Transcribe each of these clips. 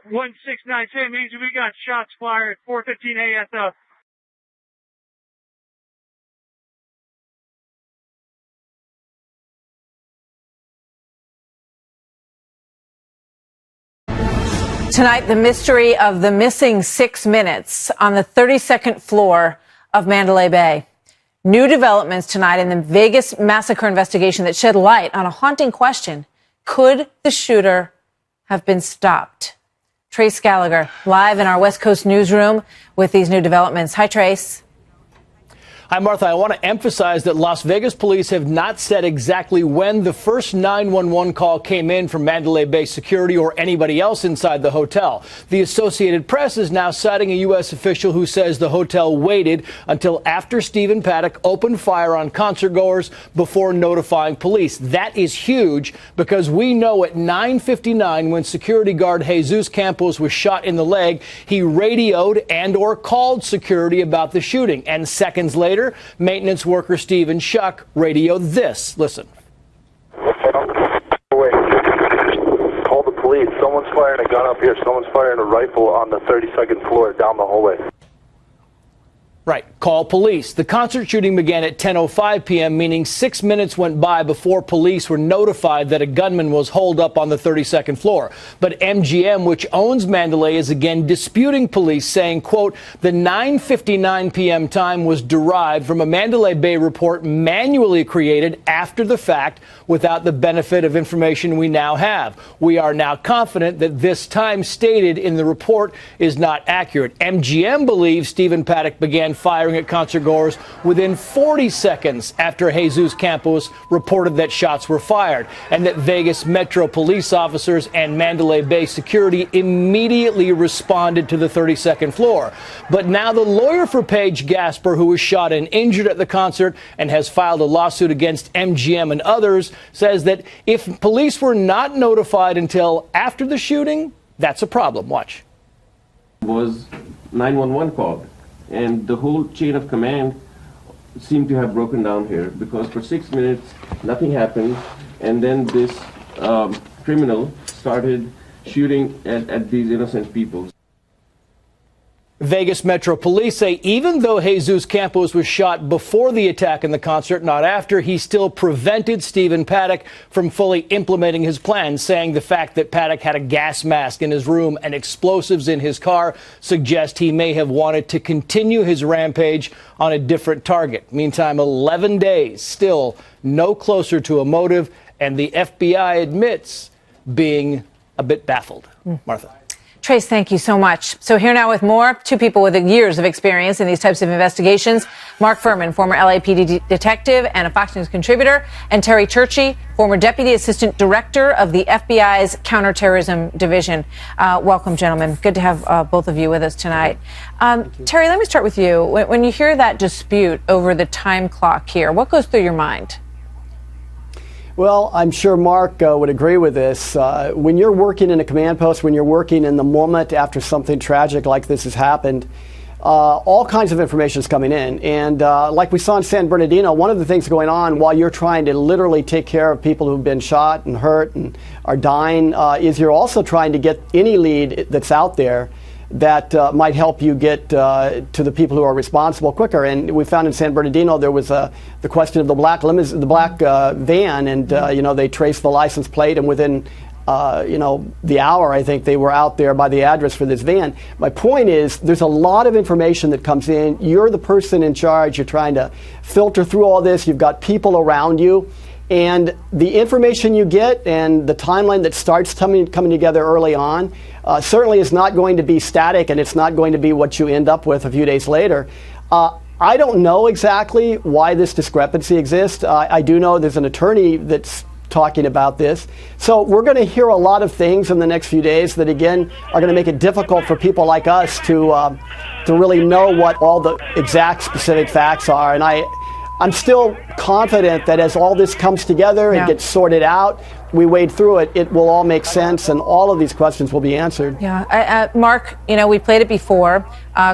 1692 means we got shots fired 4:15 ASF. Tonight, the mystery of the missing 6 minutes on the 32nd floor of Mandalay Bay. New developments tonight in the Vegas massacre investigation that shed light on a haunting question. Could the shooter have been stopped? Trace Gallagher, live in our West Coast newsroom with these new developments. Hi, Trace. Hi, Martha. I want to emphasize that Las Vegas police have not said exactly when the first 911 call came in from Mandalay Bay security or anybody else inside the hotel. The Associated Press is now citing a U.S. official who says the hotel waited until after Stephen Paddock opened fire on concertgoers before notifying police. That is huge because we know at 9:59 when security guard Jesus Campos was shot in the leg, he radioed and or called security about the shooting. And seconds later, maintenance worker Stephen Schuck radioed this. Listen. Wait. Call the police. Someone's firing a gun up here. Someone's firing a rifle on the 32nd floor down the hallway. Right. Call police. The concert shooting began at 10:05 p.m., meaning 6 minutes went by before police were notified that a gunman was holed up on the 32nd floor. But MGM, which owns Mandalay, is again disputing police, saying, quote, the 9:59 p.m. time was derived from a Mandalay Bay report manually created after the fact without the benefit of information we now have. We are now confident that this time stated in the report is not accurate. MGM believes Stephen Paddock began firing at concertgoers within 40 seconds after Jesus Campos reported that shots were fired, and that Vegas Metro police officers and Mandalay Bay security immediately responded to the 32nd floor. But now the lawyer for Paige Gasper, who was shot and injured at the concert and has filed a lawsuit against MGM and others, says that if police were not notified until after the shooting, that's a problem. Watch. Was 911 called. And the whole chain of command seemed to have broken down here because for 6 minutes nothing happened, and then this criminal started shooting at these innocent people. Vegas Metro Police say even though Jesus Campos was shot before the attack in the concert, not after, he still prevented Stephen Paddock from fully implementing his plan, saying the fact that Paddock had a gas mask in his room and explosives in his car suggest he may have wanted to continue his rampage on a different target. Meantime, 11 days, still no closer to a motive, and the FBI admits being a bit baffled. Martha. Trace, thank you so much. So here now with more, two people with years of experience in these types of investigations. Mark Furman, former LAPD detective and a Fox News contributor, and Terry Churchy, former Deputy Assistant Director of the FBI's Counterterrorism Division. Welcome, gentlemen. Good to have both of you with us tonight. Terry, let me start with you. When you hear that dispute over the time clock here, what goes through your mind? Well, I'm sure Mark would agree with this. When you're working in a command post, when you're working in the moment after something tragic like this has happened, all kinds of information is coming in. And like we saw in San Bernardino, one of the things going on while you're trying to literally take care of people who've been shot and hurt and are dying is you're also trying to get any lead that's out there that might help you get to the people who are responsible quicker. And we found in San Bernardino there was the question of the black van, and they traced the license plate, and within the hour, I think they were out there by the address for this van. My point is, there's a lot of information that comes in. You're the person in charge. You're trying to filter through all this. You've got people around you. And the information you get and the timeline that starts coming together early on certainly is not going to be static, and it's not going to be what you end up with a few days later. I don't know exactly why this discrepancy exists. I do know there's an attorney that's talking about this. So we're going to hear a lot of things in the next few days that, again, are going to make it difficult for people like us to really know what all the exact specific facts are. And I'm still confident that as all this comes together and gets sorted out, we wade through it, it will all make sense, and all of these questions will be answered. Yeah. Mark, we played it before.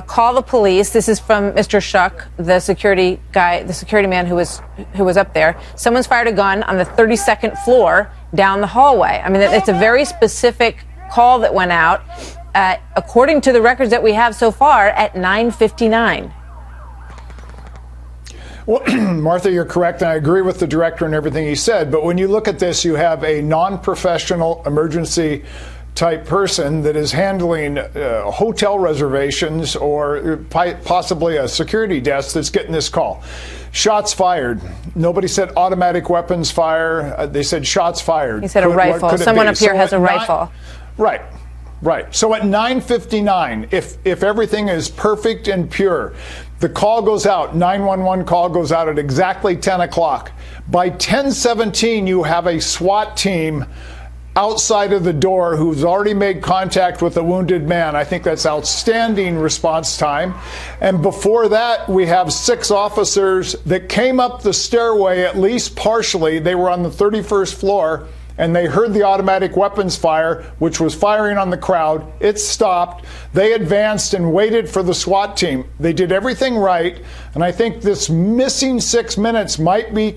Call the police. This is from Mr. Schuck, the security guy, the security man who was up there. Someone's fired a gun on the 32nd floor down the hallway. I mean, it's a very specific call that went out. according to the records that we have so far, at 9:59. Well, Martha, you're correct, and I agree with the director and everything he said. But when you look at this, you have a non-professional emergency type person that is handling hotel reservations or possibly a security desk that's getting this call. Shots fired. Nobody said automatic weapons fire. They said shots fired. He said a rifle. Someone up here has a rifle. Right. Right. So at 9:59, if everything is perfect and pure, the call goes out, 911 call goes out at exactly 10 o'clock. By 10:17, you have a SWAT team outside of the door who's already made contact with a wounded man. I think that's outstanding response time. And before that, we have 6 officers that came up the stairway, at least partially. They were on the 31st floor, and they heard the automatic weapons fire, which was firing on the crowd. It stopped. They advanced and waited for the SWAT team. They did everything right. And I think this missing 6 minutes might be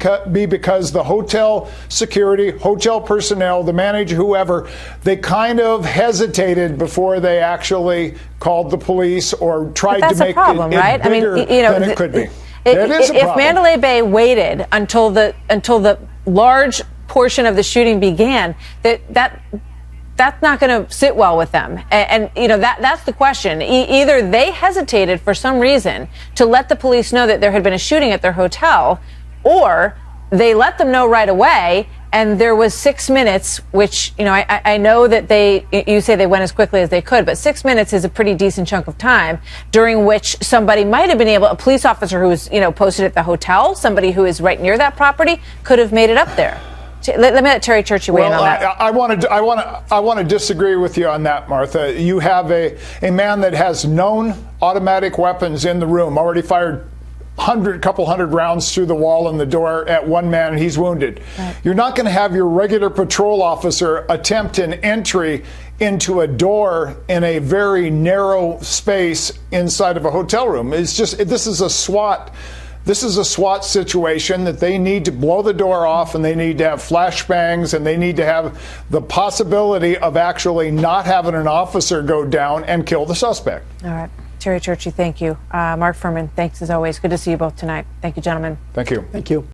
because the hotel security, hotel personnel, the manager, whoever, they kind of hesitated before they actually called the police or tried to make it right? bigger than it could be. That is a problem. If Mandalay Bay waited until the large portion of the shooting began, that's not going to sit well with them. And that's the question. Either they hesitated for some reason to let the police know that there had been a shooting at their hotel, or they let them know right away, and there was 6 minutes, which, I know that you say they went as quickly as they could, but 6 minutes is a pretty decent chunk of time during which somebody might have been able, a police officer who was, posted at the hotel, somebody who is right near that property, could have made it up there. Let me let Terry Churchy weigh in on that. I want to disagree with you on that, Martha. You have a man that has known automatic weapons in the room, already fired couple hundred rounds through the wall and the door at one man, and he's wounded. Right. You're not going to have your regular patrol officer attempt an entry into a door in a very narrow space inside of a hotel room. This is a SWAT situation that they need to blow the door off, and they need to have flashbangs, and they need to have the possibility of actually not having an officer go down and kill the suspect. All right. Terry Churchy, thank you. Mark Furman, thanks as always. Good to see you both tonight. Thank you, gentlemen. Thank you. Thank you.